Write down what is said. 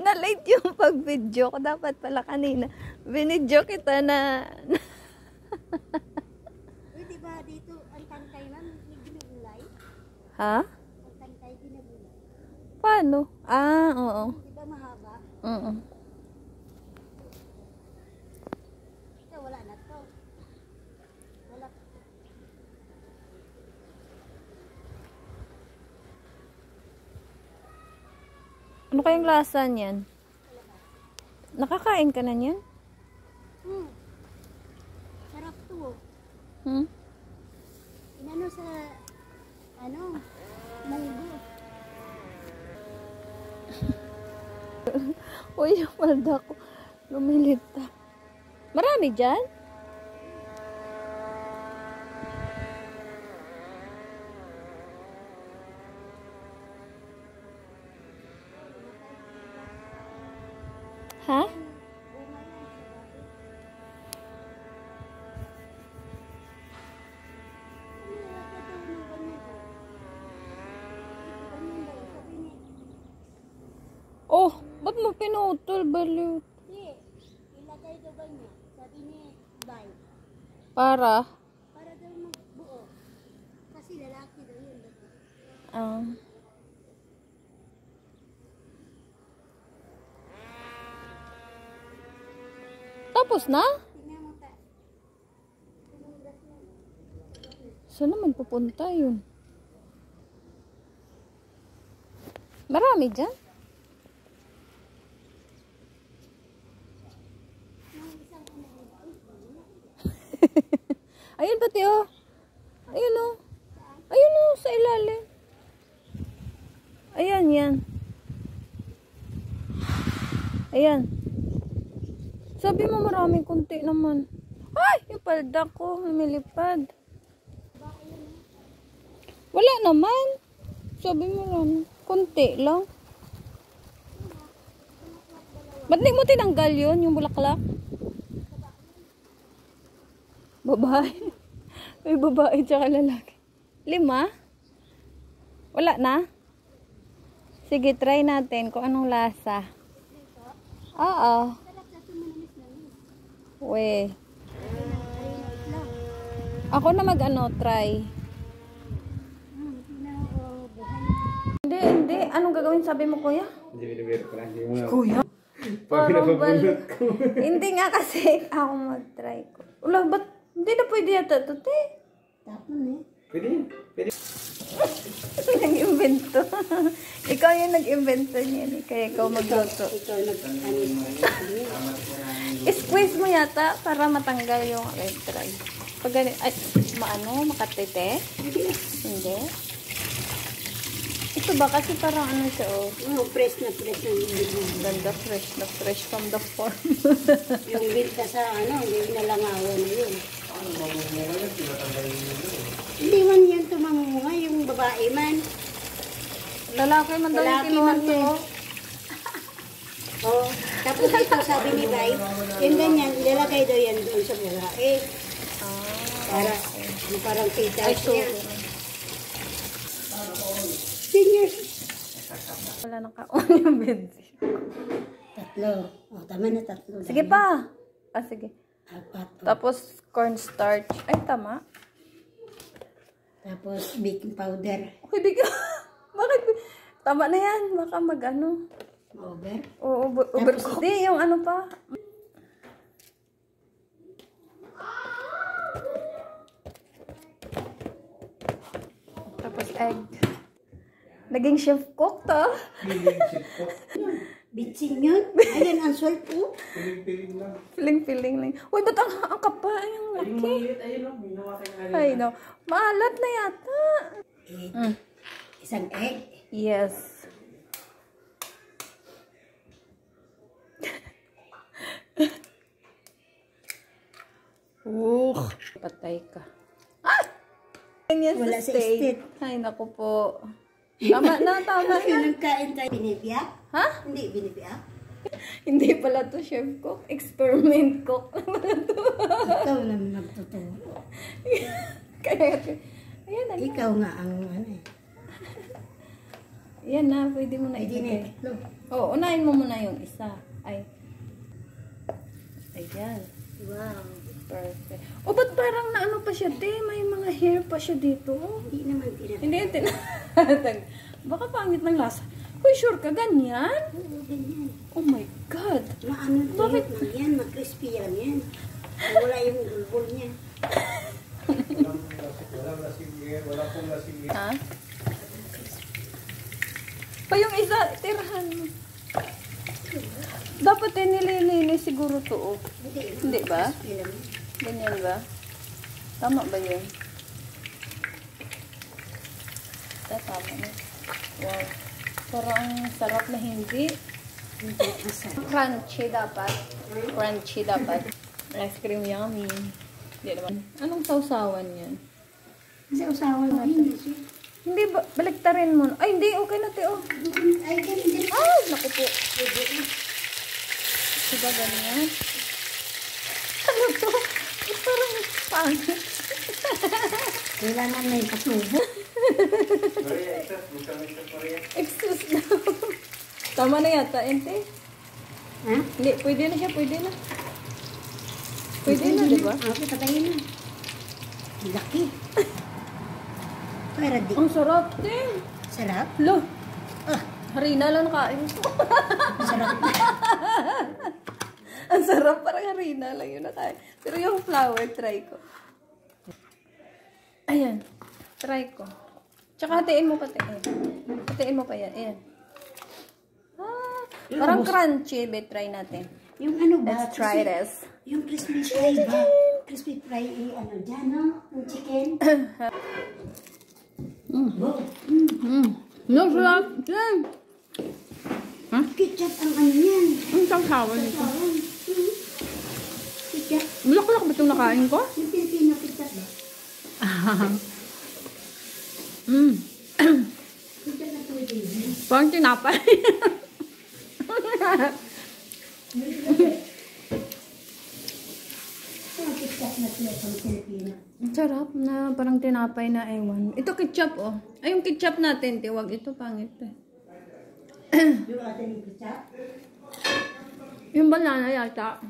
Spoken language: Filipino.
Na-late yung pag-video ko. Dapat pala kanina. Binidyo kita na... Uy, diba dito, ang tangkay man, may ginagulay? Ha? Ang tangkay ginagulay. Paano? Ah, oo. Diba mahaba? Oo. Ito, wala na to. Wala. Ano kayang lasa niyan? Nakakain ka na niyan? Sarap to. Hmm? Inano sa, munggo. Uy, yung palda ko. Lumilita. Marami dyan? Ha? Oh, ba't mo pinutol, baliw? Hindi, ilagay daw ba niya? Sabi ni Bay, Para? para daw magbuo. Kasi lalaki daw yun. Ah. Tapos na? Tingnan mo ta. Saan naman pupunta yun? Marami dyan? Ayun pati oh. Ayun oh. Ayun oh, sa ilalim. Ayan, yan. Ayan. Sabi mo maraming kunti naman. Ay, yung palda ko, lumilipad. Wala naman. Sabi mo lang, kunti lang. Ba't di mo tinanggal yun, yung bulaklak? Babae. May babae tsaka lalaki. 5? Wala na? Sige, try natin kung anong lasa. Oo. We. Ako na try. Hindi. Anong gagawin sabi mo, kuya? Hindi binibiro ko lang. Kuya? Parang balot ko. Hindi nga kasi ako mag-try ko. Wala, ba't hindi na pwede yata ito, te? Tapon eh. Pwede yun. Pwede. Nag-invento. Ikaw yung nag-invento niyan. Kaya ikaw magluto. Ikaw I-squeeze mo yata para matanggal yung red try. Pag ganito, ay, makatite? Hindi. Ito ba? Kasi parang ano siya, oh. Oh, fresh na yung Ganda, fresh from the farm. yung binta sa hindi nalangawan na yun. Hindi man yan tumangunga, yung babae man. Lalaki man daw yung Lalaki kinuha man to. Oh, tapos ito sabi ni Bay, yung ganyan, ilalagay daw yan doon sa babae. Para, yung parang kita Ay, so. niya. Seniors. Wala nang kaon yung benzin. Tatlo. Oh, tama na tatlo. Sige pa. Sige. 4. Oh. Tapos cornstarch. Ay, tama. Tapos baking powder. Okay, bigyan. Bakit? Tama na yan. Baka mag-ano. Over. Oo, overcook. Hindi, yung ano pa. Tapos egg. Naging chef cook to. Bitsin yun. Ayan, ang salt po. Piling-piling lang. Piling-piling lang. Uy, ba't ang kapal? Yung laki. Ayun o. Ginawa kayo nga. Ay, no. Maalat na yata. Egg. Isang egg. Yes. Patay ka. Ah! Ganyan Wala sa sa state. state. Ay, naku po. Tama na. Nagkain tayo. Binibiyak? Ha? Hindi, binibiyak. Hindi pala to chef cook. Experiment cook. Ikaw naman magtuturo. Kaya, ayan na. Ikaw nga ang Yan na, pwede mo na Pwede na ilagay. yung tatlo. Oo, unahin mo muna yung isa. Ay. Ayan. Wow. Perfect. O, ba't parang naano pa siya, te? May mga hair pa siya dito. Hindi naman tinatay. Hindi yung tinatag. Baka pangit ng lasa. Uy, sure ka, ganyan? Oo, ganyan. Oh my God. Maano Bakit? lang yan, mag-crispy lang yan. Wala yung gulgul niya. Walang lasing, wala pong lasing. Ha? Pa yung isa, tirahan mo. Dapat nililinis siguro to. Oh. Hindi ba? Crispy lang yan. Ganyan ba? Tama ba yun? Tama na. Wow. Parang sarap na hindi. Hindi, masarap. Crunchy dapat. Crunchy dapat. Ice cream yummy. Hindi naman. Anong sausawan yan? Kasi usawa natin. Hindi ba? Baliktarin mo. Ay, hindi. Okay na, te. Oh. Ay, ganyan. Ay, naku po. Diba ganyan? Ano to? Parang pangit. Kailangan na yung pasubo. Maria, isa, magkamit sa Maria. Excuse na. Tama na yata, ente. Ha? Hindi, pwede na siya. Pwede na. Pwede na, di ba? Okay, patayin na. Laki. Para di. Ang sarap, te. Sarap. Lo. Ah, Harina lang kain ko. sarap. Ang sarap, parang harina lang yun nakain. Pero yung flour, try ko. Ayan. Try ko. Tsaka hatiin mo pati. Hatiin mo pa yan. Ayan. Ah, parang crunchy. Bet, try natin. Yung ano ba? Let's try this. Yung crispy fry ba? Crispy fry, ano dyan, no? Yung chicken. No, sarap. Yan. Ketchup ang ano yan. Ang sasawa nito. Tawang. Ketchup. Bulak-bulak ba itong nakain ko? Yung Filipino ketchup ba? Ketchup na pwede yun. Parang tinapay. Yung ketchup na sila sa Filipino. Ang sarap na parang tinapay na ewan. Ito ketchup, oh. Ay, yung ketchup natin, tiwag. Ito, pangit, eh. Yung atin yung ketchup. Yung banana yata.